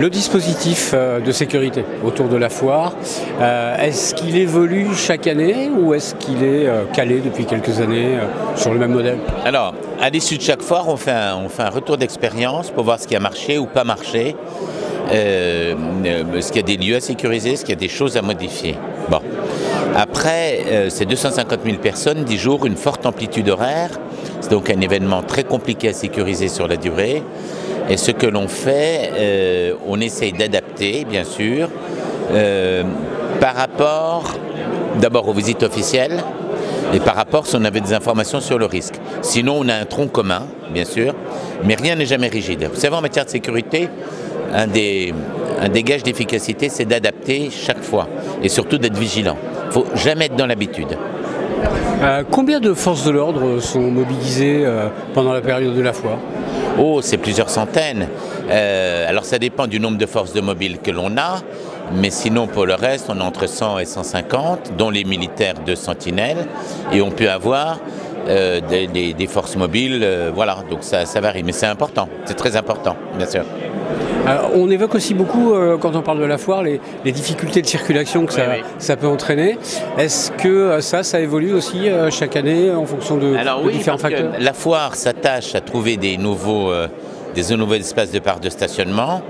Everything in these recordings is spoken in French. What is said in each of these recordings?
Le dispositif de sécurité autour de la foire, est-ce qu'il évolue chaque année ou est-ce qu'il est calé depuis quelques années sur le même modèle? Alors, à l'issue de chaque foire, on fait un retour d'expérience pour voir ce qui a marché ou pas marché, ce qu'il y a des lieux à sécuriser, ce qu'il y a des choses à modifier. Bon. Après, c'est 250 000 personnes, 10 jours, une forte amplitude horaire. C'est donc un événement très compliqué à sécuriser sur la durée. Et ce que l'on fait, on essaye d'adapter, bien sûr, par rapport d'abord aux visites officielles et par rapport si on avait des informations sur le risque. Sinon, on a un tronc commun, bien sûr, mais rien n'est jamais rigide. Vous savez, en matière de sécurité, un des gages d'efficacité, c'est d'adapter chaque fois et surtout d'être vigilant. Il ne faut jamais être dans l'habitude. Combien de forces de l'ordre sont mobilisées pendant la période de la foire? Oh, c'est plusieurs centaines. Alors ça dépend du nombre de forces de mobile que l'on a, mais sinon pour le reste, on a entre 100 et 150, dont les militaires de sentinelle, et on peut avoir des forces mobiles, voilà, donc ça varie, mais c'est important, c'est très important, bien sûr. On évoque aussi beaucoup, quand on parle de la foire, les difficultés de circulation que ça peut entraîner. Est-ce que ça évolue aussi chaque année en fonction de différents facteurs? La foire s'attache à trouver des nouveaux espaces de parcs de stationnement,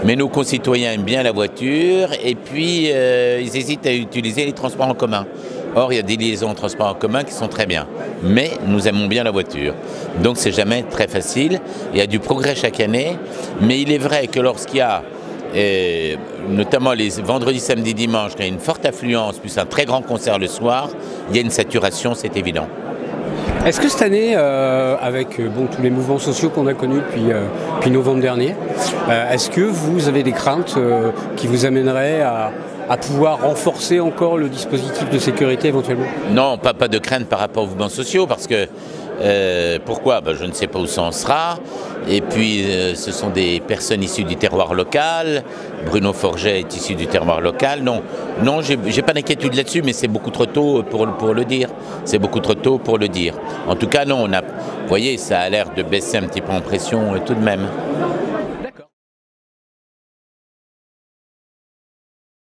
mais nos concitoyens aiment bien la voiture et puis ils hésitent à utiliser les transports en commun. Or, il y a des liaisons en transport en commun qui sont très bien, mais nous aimons bien la voiture. Donc, c'est jamais très facile. Il y a du progrès chaque année, mais il est vrai que lorsqu'il y a, notamment les vendredis, samedis, dimanches, quand il y a une forte affluence, plus un très grand concert le soir, il y a une saturation, c'est évident. Est-ce que cette année, avec tous les mouvements sociaux qu'on a connus depuis novembre dernier, est-ce que vous avez des craintes qui vous amèneraient à pouvoir renforcer encore le dispositif de sécurité éventuellement? Non, pas de crainte par rapport aux mouvements sociaux, parce que pourquoi? Je ne sais pas où ça en sera. Et puis, ce sont des personnes issues du terroir local. Bruno Forget est issu du terroir local. Non, j'ai pas d'inquiétude là-dessus, mais c'est beaucoup trop tôt pour le dire. C'est beaucoup trop tôt pour le dire. En tout cas, non, vous voyez, ça a l'air de baisser un petit peu en pression tout de même.